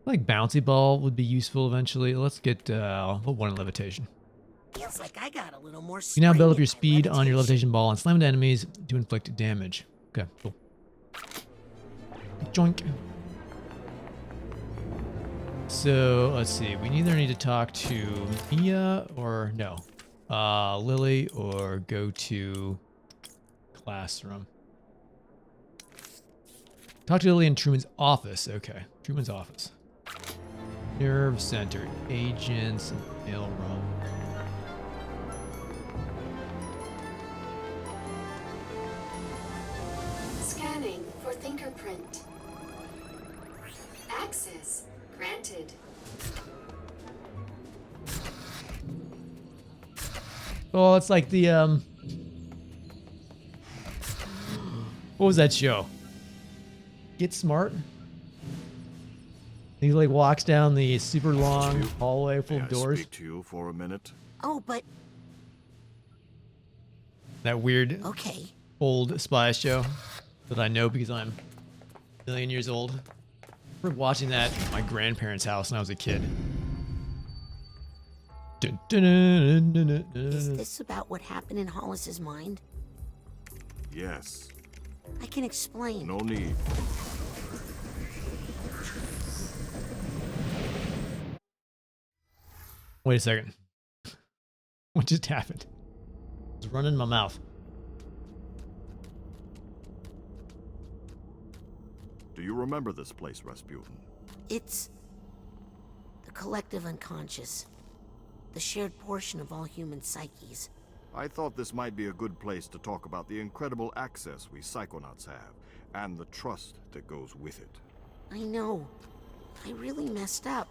Like bouncy ball would be useful eventually. Let's get I'll put one in levitation. Feels like I got a little more. You now build up spring in your my speed on your levitation ball and slam into enemies to inflict damage. Okay, cool. Joink. So let's see. We either need to talk to Mia or no, Lily, or go to classroom. Talk to Lily in Truman's office. Okay, Truman's office. Nerve center, agents, mail room. Scanning for fingerprint. Access granted. Oh, it's like the what was that show? Get Smart? He like walks down the super long hallway full of doors. Speak to you for a minute. Oh, but That weird okay. old spy show that I know because I'm a million years old. I remember watching that at my grandparents' house when I was a kid. Is this about what happened in Hollis's mind? Yes. I can explain. No need. Wait a second. What just happened? It's running in my mouth. Do you remember this place, Rasputin? It's the collective unconscious, the shared portion of all human psyches. I thought this might be a good place to talk about the incredible access we Psychonauts have, and the trust that goes with it. I know. I really messed up.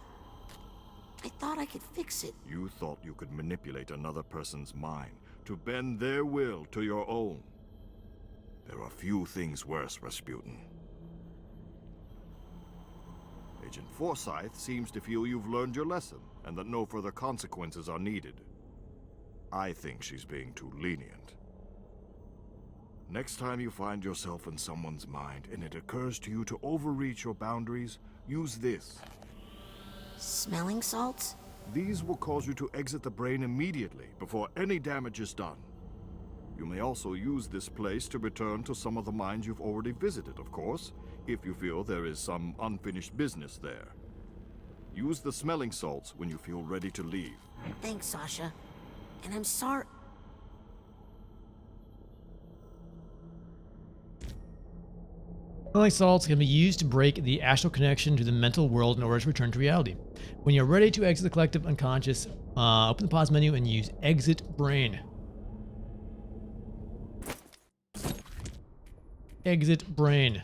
I thought I could fix it. You thought you could manipulate another person's mind to bend their will to your own. There are few things worse, Rasputin. Agent Forsyth seems to feel you've learned your lesson, and that no further consequences are needed. I think she's being too lenient. Next time you find yourself in someone's mind and it occurs to you to overreach your boundaries, use this. Smelling salts? These will cause you to exit the brain immediately, before any damage is done. You may also use this place to return to some of the mines you've already visited, of course, if you feel there is some unfinished business there. Use the smelling salts when you feel ready to leave. Thanks, Sasha. And I'm sorry. Smelling salts can be used to break the astral connection to the mental world in order to return to reality. When you're ready to exit the collective unconscious, open the pause menu and use exit brain. Exit brain.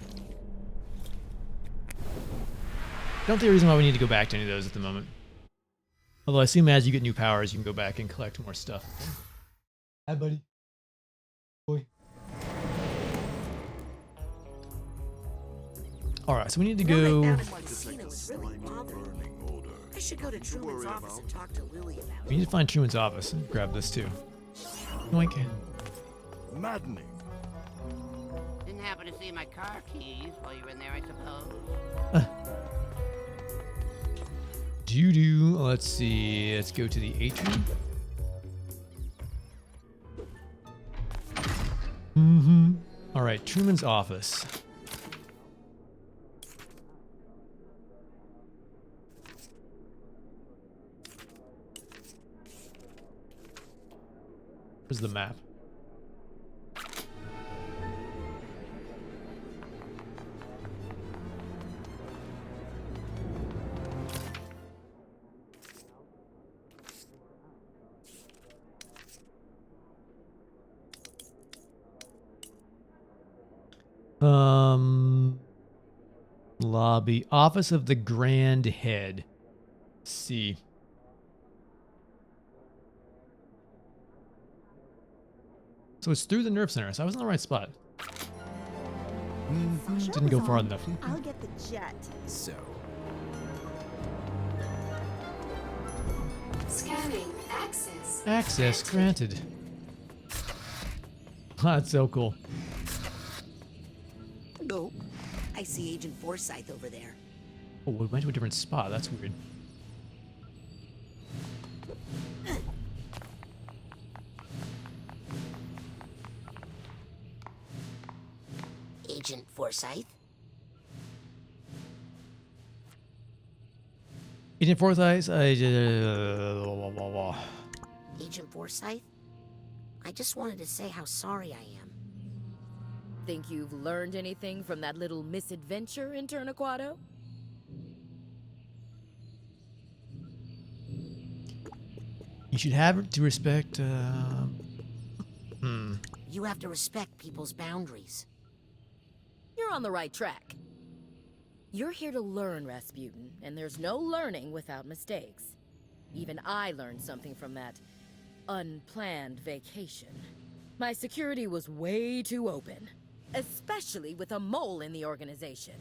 Don't see a reason why we need to go back to any of those at the moment. Although I assume as you get new powers, you can go back and collect more stuff. Hi, buddy. Boy. Alright, so we need to go... I should go to Truman's office and talk to Lily about it. We need to find Truman's office and grab this too. Yoink. Maddening. Didn't happen to see my car keys while you were in there, I suppose. Doo-doo. Let's see. Let's go to the atrium. Alright, Truman's office. Where's the map? Lobby. Office of the Grand Head. C. So it's through the nerve center, so I was in the right spot. Didn't go far enough. I'll get the jet. So, Scanning access. Access granted. That's so cool. Oh, I see Agent Forsyth over there. Oh, we went to a different spot. That's weird. Agent Forsyth? Agent Forsyth, Agent Forsyth? I just wanted to say how sorry I am. Think you've learned anything from that little misadventure in Turnaquado? You should have to respect. You have to respect people's boundaries. You're on the right track. You're here to learn, Rasputin, and there's no learning without mistakes. Even I learned something from that unplanned vacation. My security was way too open, especially with a mole in the organization.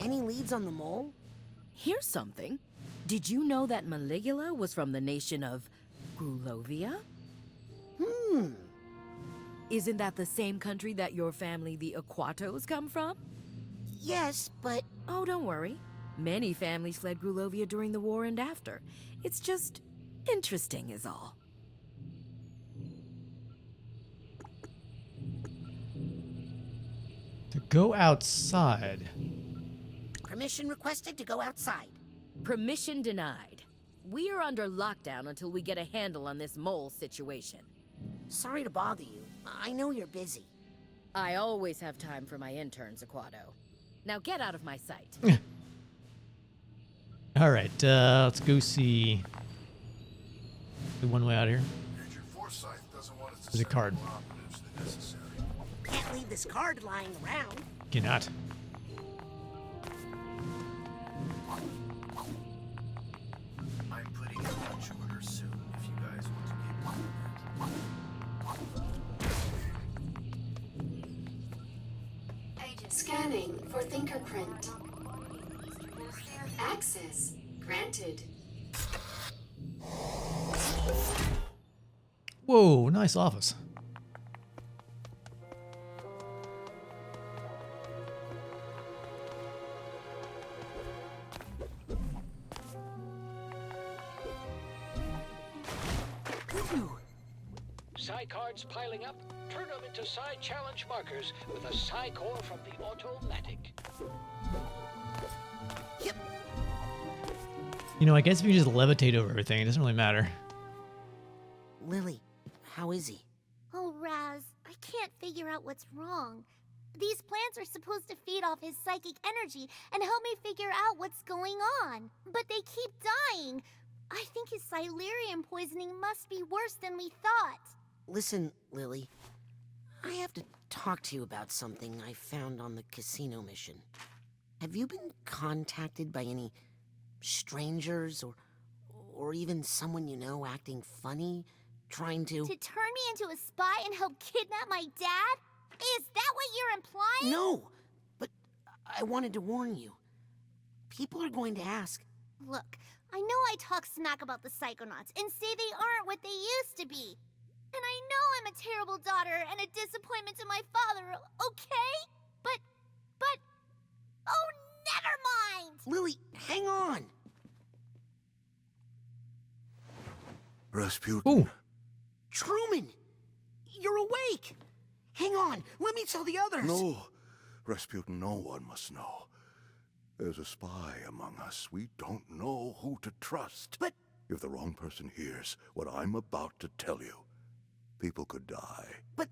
Any leads on the mole? Here's something. Did you know that Maligula was from the nation of Grulovia? Isn't that the same country that your family, the Aquatos, come from? Yes, but Oh, don't worry. Many families fled Grulovia during the war and after. It's just interesting is all. To go outside. permission requested to go outside. Permission denied. We are under lockdown until we get a handle on this mole situation. Sorry to bother you. I know you're busy. I always have time for my interns, Aquato. Now get out of my sight. All right, let's go see the one way out here. Agent Forsyth doesn't want us to There's a send card. more operatives than necessary. Can't leave this card lying around. Cannot. I'm putting a lunch order soon if you guys want to get moving. Scanning for fingerprint. Access granted. Whoa, nice office. Psi cards piling up? Turn them into Psi challenge markers with a Psi core from the automatic. Yep. You know, I guess if you just levitate over everything, it doesn't really matter. Lily, how is he? Oh, Raz, I can't figure out what's wrong. These plants are supposed to feed off his psychic energy and help me figure out what's going on. But they keep dying. I think his Silurian poisoning must be worse than we thought. Listen, Lily. I have to talk to you about something I found on the casino mission. Have you been contacted by any strangers or even someone you know acting funny, trying to... To turn me into a spy and help kidnap my dad? Is that what you're implying? No, but I wanted to warn you. People are going to ask. Look, I know I talk smack about the Psychonauts and say they aren't what they used to be. And I know I'm a terrible daughter and a disappointment to my father, okay? But, oh, never mind! Lily, hang on! Rasputin. Ooh. Truman! You're awake! Hang on, let me tell the others! No, Rasputin, no one must know. There's a spy among us. We don't know who to trust. But... If the wrong person hears what I'm about to tell you, people could die. But,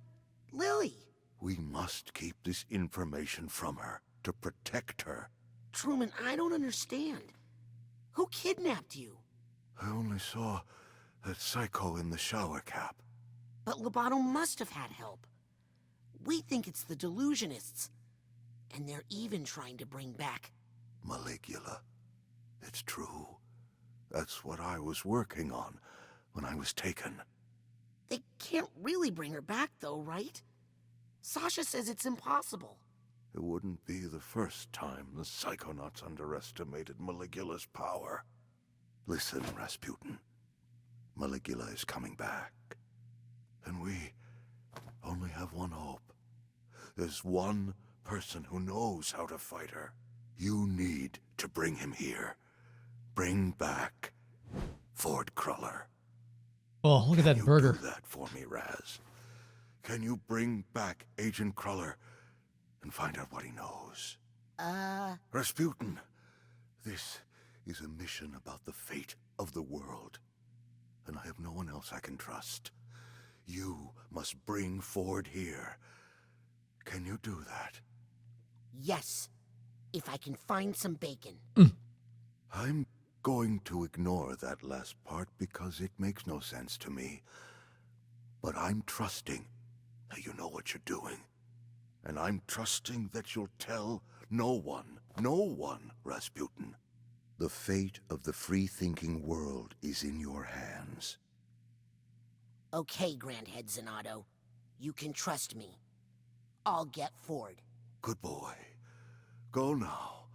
Lily! We must keep this information from her to protect her. Truman, I don't understand. Who kidnapped you? I only saw that psycho in the shower cap. But Lobato must have had help. We think it's the delusionists. And they're even trying to bring back... Maligula. It's true. That's what I was working on when I was taken. They can't really bring her back, though, right? Sasha says it's impossible. It wouldn't be the first time the Psychonauts underestimated Maligula's power. Listen, Rasputin. Maligula is coming back. And we only have one hope. There's one person who knows how to fight her. You need to bring him here. Bring back Ford Cruller. Oh, look at that burger. Can you do that for me, Raz? Can you bring back Agent Cruller and find out what he knows? Rasputin, this is a mission about the fate of the world, and I have no one else I can trust. You must bring Ford here. Can you do that? Yes, if I can find some bacon. I'm going to ignore that last part because it makes no sense to me. But I'm trusting that you know what you're doing. And I'm trusting that you'll tell no one, Rasputin. The fate of the free-thinking world is in your hands. Okay, Grandhead Zanotto. You can trust me. I'll get Ford. Good boy. Go now.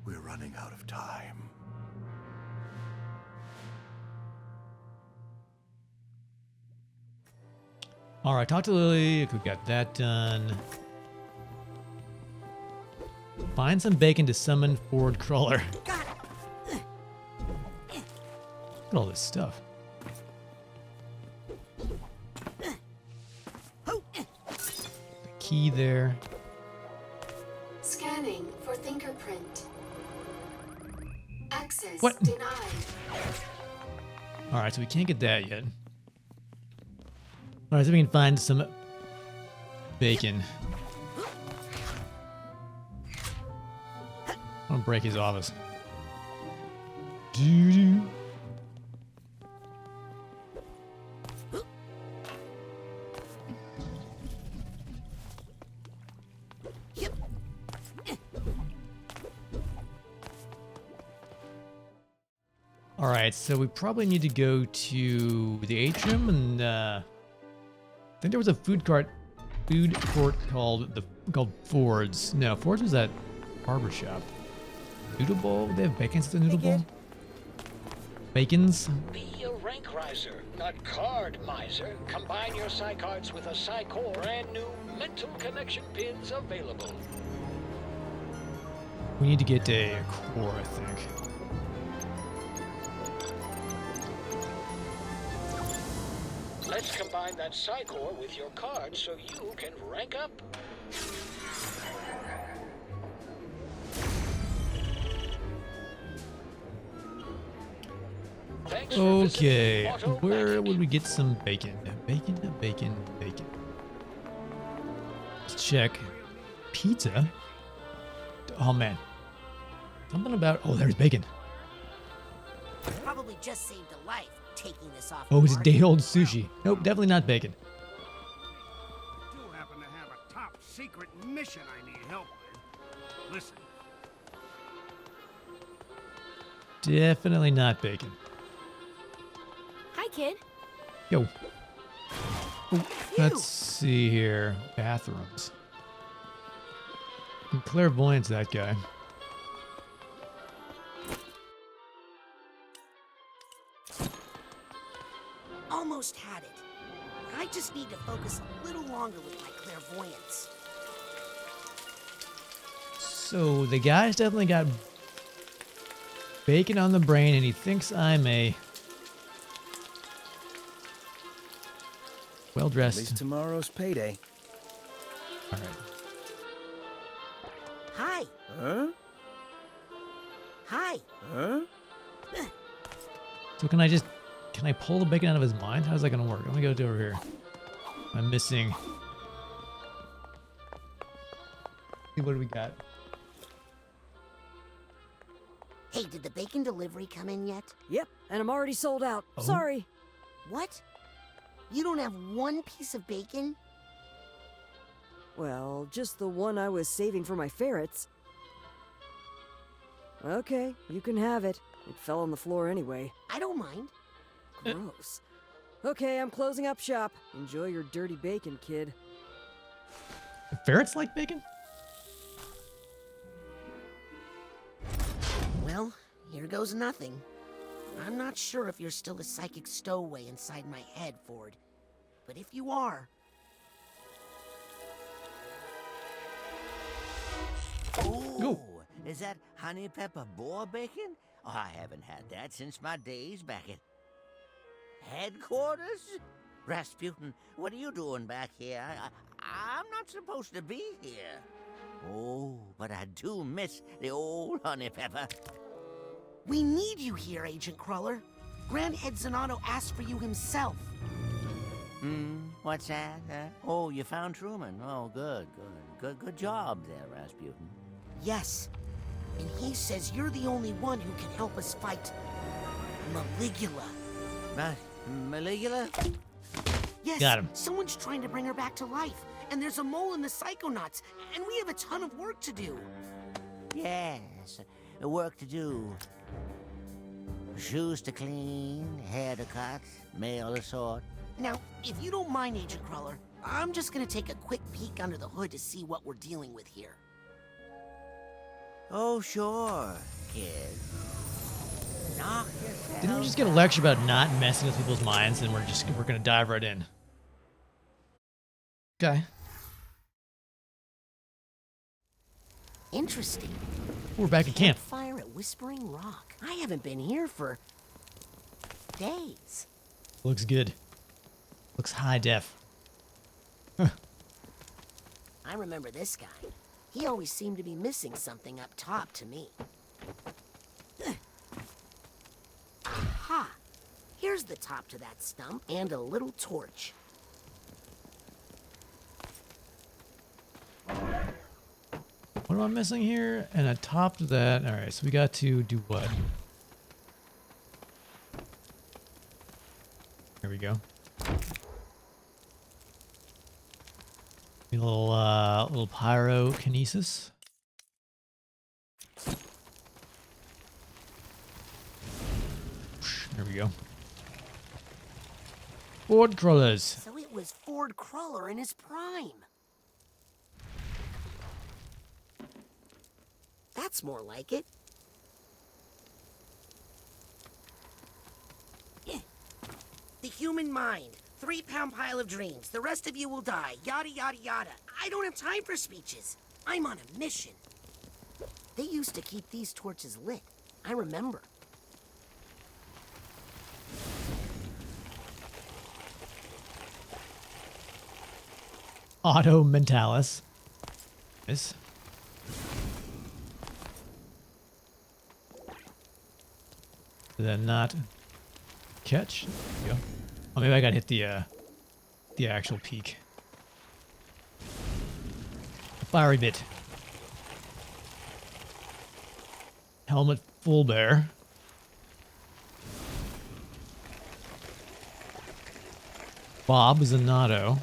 We're running out of time. All right, talk to Lily. We got that done. Find some bacon to summon Ford Cruller. Got it. Look at all this stuff. The key there. Scanning for fingerprint. Access What? denied. All right, so we can't get that yet. All right, so we can find some bacon. I'm gonna break his office. Doo-doo. All right, so we probably need to go to the atrium, and I think there was a food court called Ford's. No, Ford's was that barber shop. Noodle bowl? They have bacons at the noodle bowl? Bacons? Be a rank riser, not card miser. Combine your Psy cards with a Psy core. Brand new mental connection pins available. We need to get a core, I think. Let's combine that Psy core with your card so you can rank up. Thanks for Okay, visiting Auto where Magic. would we get some bacon? Bacon. Let's check. Pizza? Oh man. Something about, oh, there's bacon. Probably just saved a life taking this off. Oh, the it's market. day-old sushi. Nope, definitely not bacon. I do happen to have a top secret mission I need help with. Listen, Definitely not bacon. Hi, kid. Yo. Oh, let's see here. Bathrooms. Clairvoyance, that guy. Almost had it. I just need to focus a little longer with my clairvoyance. So the guy's definitely got bacon on the brain, and he thinks I'm a At well-dressed. least tomorrow's payday. All right. Hi. Huh? Hi. Huh? So can I pull the bacon out of his mind? How's that gonna work? I'm gonna go to over here. I'm missing. See, what do we got? Hey, did the bacon delivery come in yet? Yep, and I'm already sold out. Oh. Sorry. What? You don't have one piece of bacon? Well, just the one I was saving for my ferrets. Okay, you can have it. It fell on the floor anyway. I don't mind. Gross. Okay, I'm closing up shop. Enjoy your dirty bacon, kid. The ferrets like bacon? Well, here goes nothing. I'm not sure if you're still a psychic stowaway inside my head, Ford. But if you are... Ooh, is that honey pepper boar bacon? Oh, I haven't had that since my days back at headquarters. Rasputin, what are you doing back here? I'm not supposed to be here. Oh, but I do miss the old honey pepper. We need you here, Agent Cruller. Grand Ed Zanotto asked for you himself. What's that? Oh, you found Truman. Oh, good job there, Rasputin. Yes, and he says you're the only one who can help us fight Maligula. Maligula? Yes, Got him. Someone's trying to bring her back to life, and there's a mole in the Psychonauts, and we have a ton of work to do. Yes, work to do. Shoes to clean, hair to cut, mail to sort. Now, if you don't mind, Agent Cruller, I'm just gonna take a quick peek under the hood to see what we're dealing with here. Oh, sure, kid. Knock yourself Didn't we just get a lecture about not messing with people's minds, and we're gonna dive right in? Okay. Interesting. We're back at camp. Fire at Whispering Rock. I haven't been here for days. Looks good. Looks high def. I remember this guy. He always seemed to be missing something up top to me. Aha! Here's the top to that stump and a little torch. What am I missing here? And a top to that. All right, so we got to do what? There we go. A little pyrokinesis. There we go. Board crawlers. So it was Ford Cruller in his prime. That's more like it. The human mind. 3-pound pile of dreams. The rest of you will die. Yada, yada, yada. I don't have time for speeches. I'm on a mission. They used to keep these torches lit. I remember. Auto Mentalis. Yes. Did that not catch? There we go. Oh, maybe I gotta hit the actual peak. Fiery bit. Helmet full bear. Bob Zanotto.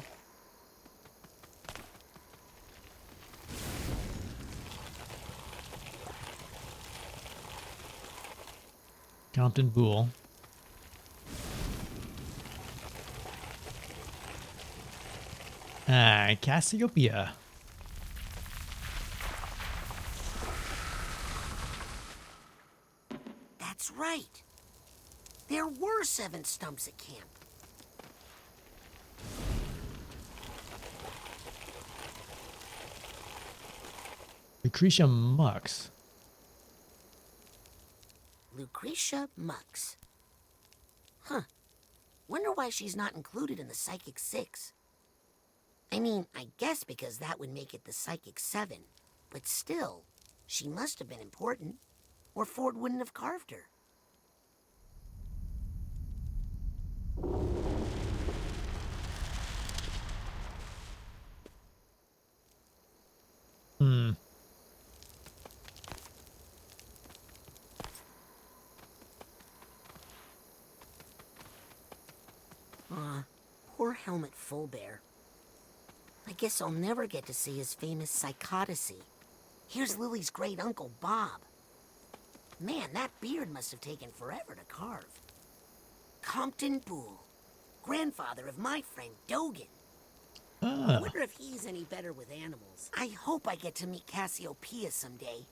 Compton Boole. Cassiopeia. That's right. There were 7 stumps at camp. Lucretia Mux. Lucretia Mux. Huh. Wonder why she's not included in the Psychic 6. I mean, I guess because that would make it the Psychic 7. But still, she must have been important, or Ford wouldn't have carved her. Poor Helmet Fullbear. I guess I'll never get to see his famous psychotacy. Here's Lily's great uncle, Bob. Man, that beard must have taken forever to carve. Compton Boole, grandfather of my friend Dogan. I wonder if he's any better with animals. I hope I get to meet Cassiopeia someday.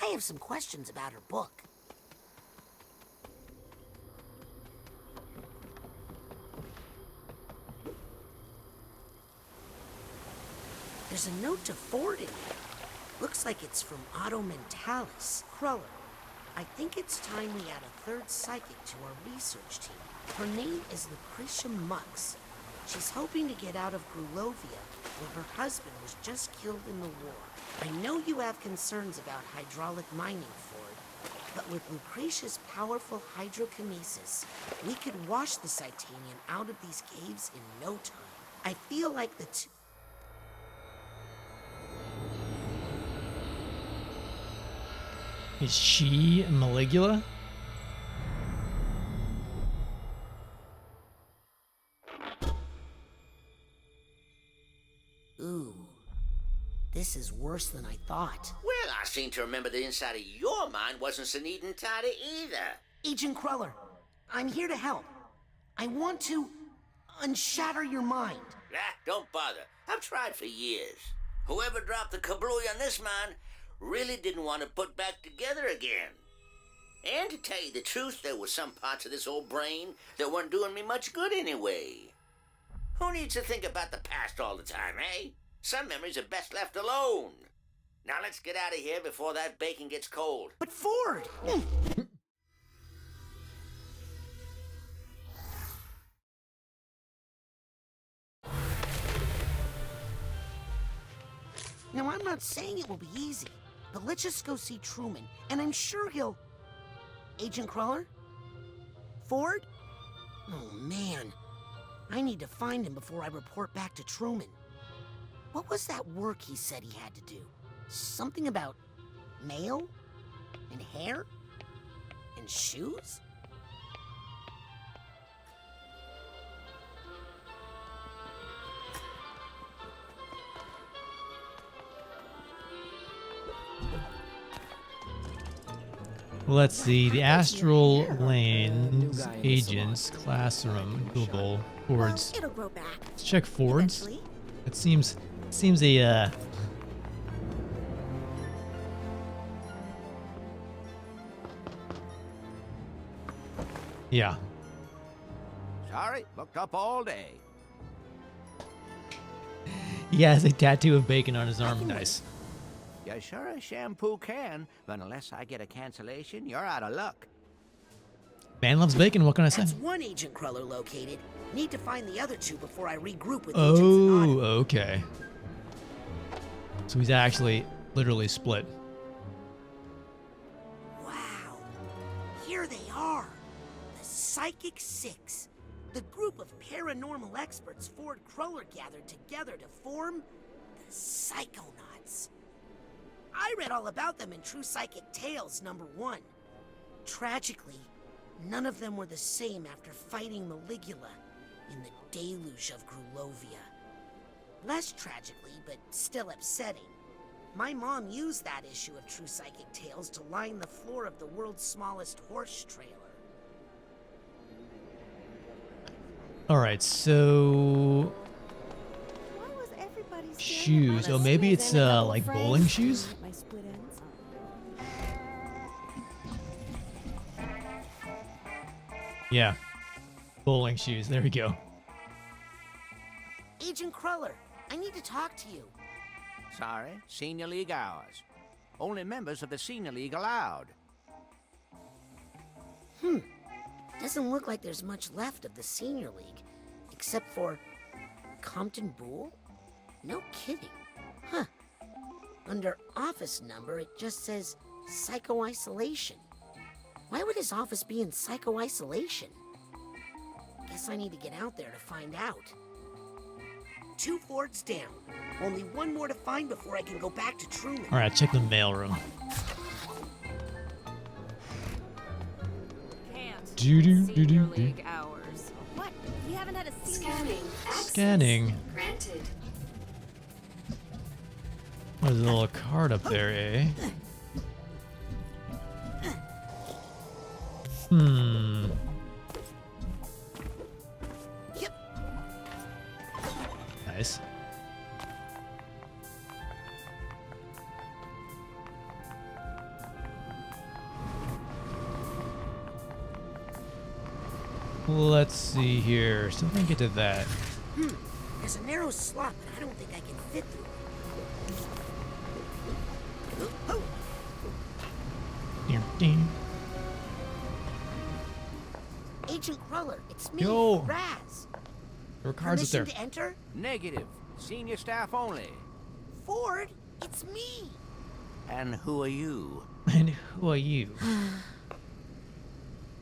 I have some questions about her book. There's a note to Ford in here. Looks like it's from Auto Mentalis. Cruller, I think it's time we add a third psychic to our research team. Her name is Lucretia Mux. She's hoping to get out of Grulovia, where her husband was just killed in the war. I know you have concerns about hydraulic mining, Ford, but with Lucretia's powerful hydrokinesis, we could wash the Psytanian out of these caves in no time. I feel like the Is she Maligula? Ooh, this is worse than I thought. Well, I seem to remember the inside of your mind wasn't so neat and tidy either. Agent Cruller, I'm here to help. I want to unshatter your mind. Don't bother. I've tried for years. Whoever dropped the kablooey on this mine really didn't want to put back together again. And to tell you the truth, there were some parts of this old brain that weren't doing me much good anyway. Who needs to think about the past all the time, eh? Some memories are best left alone. Now let's get out of here before that bacon gets cold. But Ford! Now, I'm not saying it will be easy, but let's just go see Truman, and I'm sure he'll... Agent Cruller? Ford? Oh, man. I need to find him before I report back to Truman. What was that work he said he had to do? Something about mail? And hair? And shoes? Let's see, the Astral Lanes, Agents, Classroom, Google, Fords. It'll grow back. Let's check Fords. Eventually. It seems a, yeah. Sorry, looked up all day. He has a tattoo of bacon on his arm. Nice. You sure as shampoo can, but unless I get a cancellation, you're out of luck. Man loves bacon, what can I say? That's one Agent Cruller located. Need to find the other two before I regroup with Agents Oh, Anonymous. okay. So he's actually literally split. Wow. Here they are. The Psychic Six. The group of paranormal experts Ford Cruller gathered together to form the Psychonauts. I read all about them in True Psychic Tales #1. Tragically, none of them were the same after fighting Maligula in the deluge of Grulovia. Less tragically, but still upsetting, my mom used that issue of True Psychic Tales to line the floor of the world's smallest horse trailer. Alright, so... Why was everybody shoes. Oh, maybe it's like bowling shoes? My split ends. Yeah. Bowling shoes. There we go. Agent Cruller, I need to talk to you. Sorry, Senior League hours. Only members of the Senior League allowed. Doesn't look like there's much left of the Senior League, except for Compton Boole? No kidding. Huh. Under office number, it just says Psycho-Isolation. Why would his office be in Psycho-Isolation? Guess I need to get out there to find out. 2 Fords down. Only one more to find before I can go back to Truman. Alright, check the mailroom. Senior League hours. What? We haven't had a Scanning. Access Scanning. Granted. There's a little card up there, eh? Yep. Nice. Let's see here. Still can't get to that. There's a narrow slot, but I don't think I can fit through it. Ding. Agent Cruller, it's me, Yo. Raz. There were cards up there. Permission to enter? Negative. Senior staff only. Ford, it's me. And who are you? And who are you?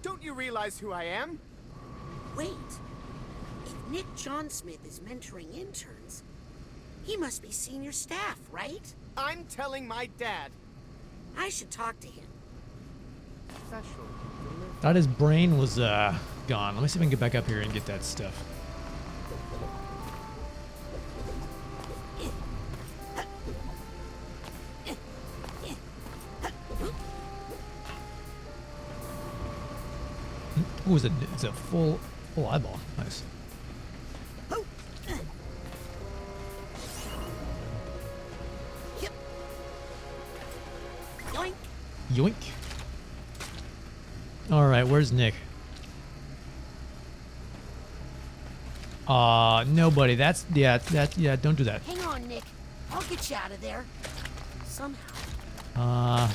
Don't you realize who I am? Wait. If Nick John Smith is mentoring interns, he must be senior staff, right? I'm telling my dad. I should talk to him. Special. Thought his brain was gone. Let me see if I can get back up here and get that stuff. Ooh, it's a full eyeball. Nice. Yoink. Yoink. All right, where's Nick? Nobody. Yeah, don't do that. Hang on, Nick. I'll get you out of there. Somehow.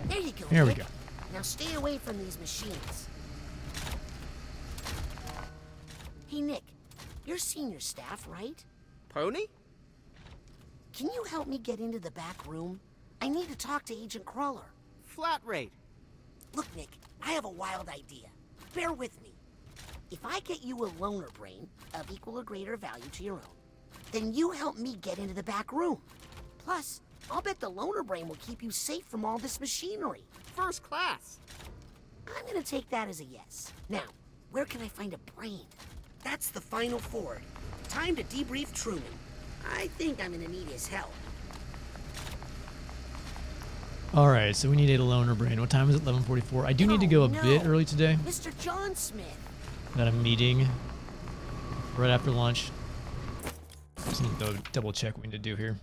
There you go. There we Nick. go. Now stay away from these machines. Hey, Nick. You're senior staff, right? Pony? Can you help me get into the back room? I need to talk to Agent Cruller. Flat rate. Look, Nick, I have a wild idea. Bear with me. If I get you a loner brain of equal or greater value to your own, then you help me get into the back room. Plus, I'll bet the loner brain will keep you safe from all this machinery. First class. I'm gonna take that as a yes. Now, where can I find a brain? That's the final Ford. Time to debrief Truman. I think I'm gonna need his help. All right, so we need a loner brain. What time is it? 11:44. I do need to go a bit early today. Mr. John Smith. Got a meeting right after lunch. Just need to double check what we need to do here.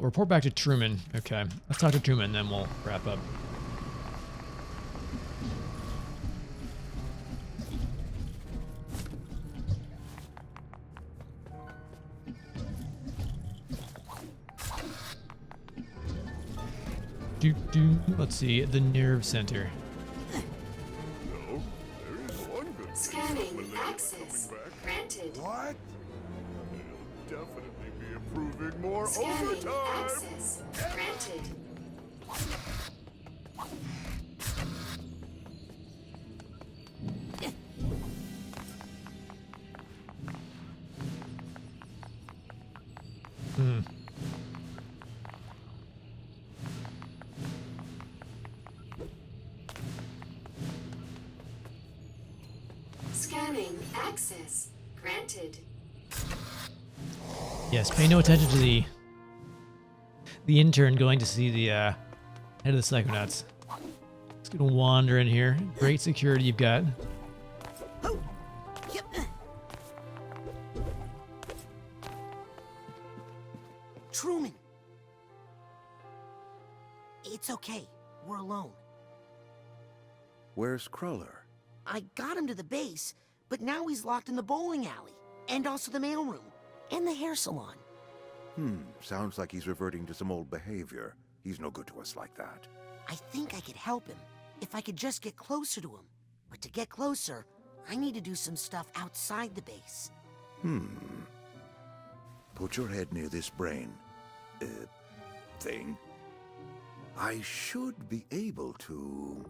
Report back to Truman. Okay, let's talk to Truman, then we'll wrap up. Let's see, the nerve center. No, there is one good Scanning access granted. What? They'll definitely be approving more Scanning overtime. access granted. Scanning access granted. Yes, pay no attention to the intern going to see the head of the Psychonauts. Just gonna wander in here. Great security you've got. Truman. It's okay. We're alone. Where's Cruller? I got him to the base, but now he's locked in the bowling alley, and also the mailroom, and the hair salon. Sounds like he's reverting to some old behavior. He's no good to us like that. I think I could help him, if I could just get closer to him. But to get closer, I need to do some stuff outside the base. Put your head near this brain, thing. I should be able to...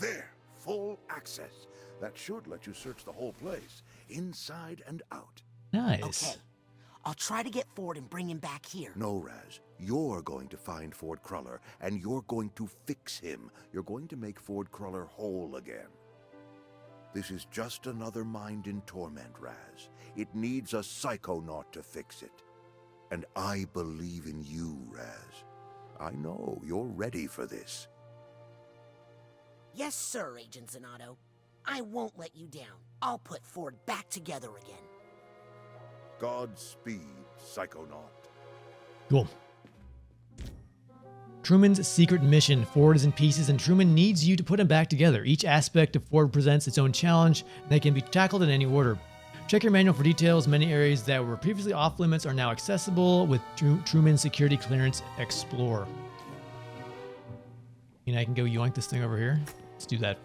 There! Full access. That should let you search the whole place, inside and out. Nice. Okay. I'll try to get Ford and bring him back here. No, Raz. You're going to find Ford Cruller, and you're going to fix him. You're going to make Ford Cruller whole again. This is just another mind in torment, Raz. It needs a Psychonaut to fix it. And I believe in you, Raz. I know you're ready for this. Yes, sir, Agent Zanotto. I won't let you down. I'll put Ford back together again. Godspeed, Psychonaut. Cool. Truman's secret mission. Ford is in pieces, and Truman needs you to put him back together. Each aspect of Ford presents its own challenge, and they can be tackled in any order. Check your manual for details. Many areas that were previously off limits are now accessible with Truman Security Clearance Explore. I can go yoink this thing over here. Let's do that.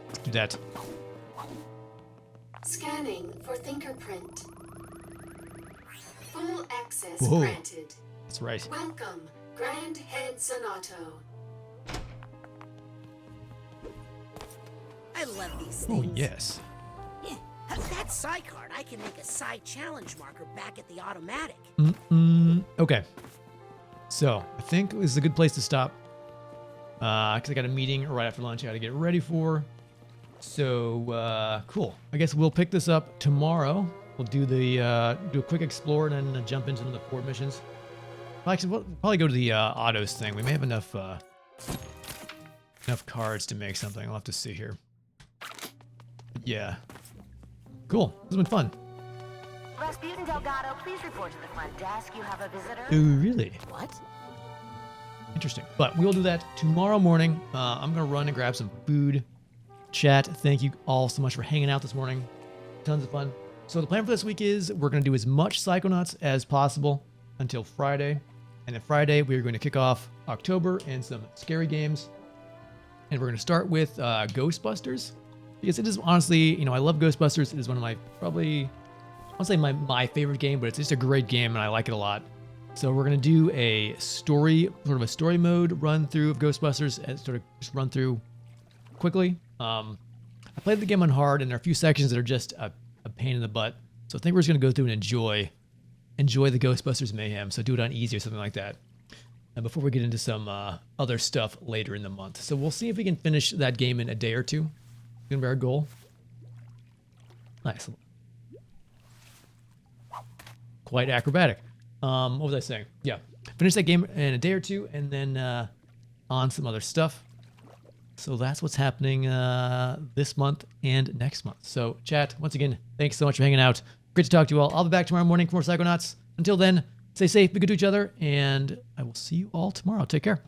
Let's do that. Scanning for fingerprint. Full access Whoa. granted. That's right. Welcome, Grand Head Sonato. I love these Oh, things. yes. Yeah, that Psy card, I can make a Psy challenge marker back at the automatic. Okay. So, I think this is a good place to stop. Because I got a meeting right after lunch I got to get ready for. So, cool. I guess we'll pick this up tomorrow. We'll do the do a quick explore and then jump into the Ford missions. Actually, we'll probably go to the autos thing. We may have enough cards to make something. I'll have to see here. Yeah. Cool. This has been fun. Rasputin Delgado, please report to the front desk. You have a visitor. Oh, really? What? Interesting. But we'll do that tomorrow morning. I'm going to run and grab some food. Chat, thank you all so much for hanging out this morning. Tons of fun. So the plan for this week is we're going to do as much Psychonauts as possible until Friday. And then Friday, we're going to kick off October and some scary games. And we're going to start with Ghostbusters. Because it is honestly, I love Ghostbusters. It is one of my probably, I won't say my favorite game, but it's just a great game and I like it a lot. So we're going to do a story mode run through of Ghostbusters and sort of just run through quickly. I played the game on hard and there are a few sections that are just a pain in the butt. So I think we're just going to go through and enjoy the Ghostbusters mayhem. So do it on easy or something like that. And before we get into some other stuff later in the month. So we'll see if we can finish that game in a day or two. It's going to be our goal. Nice. Quite acrobatic. What was I saying? Yeah. Finish that game in a day or two and then on some other stuff. So that's what's happening this month and next month. So chat, once again, thanks so much for hanging out. Great to talk to you all. I'll be back tomorrow morning for more Psychonauts. Until then, stay safe, be good to each other, and I will see you all tomorrow. Take care.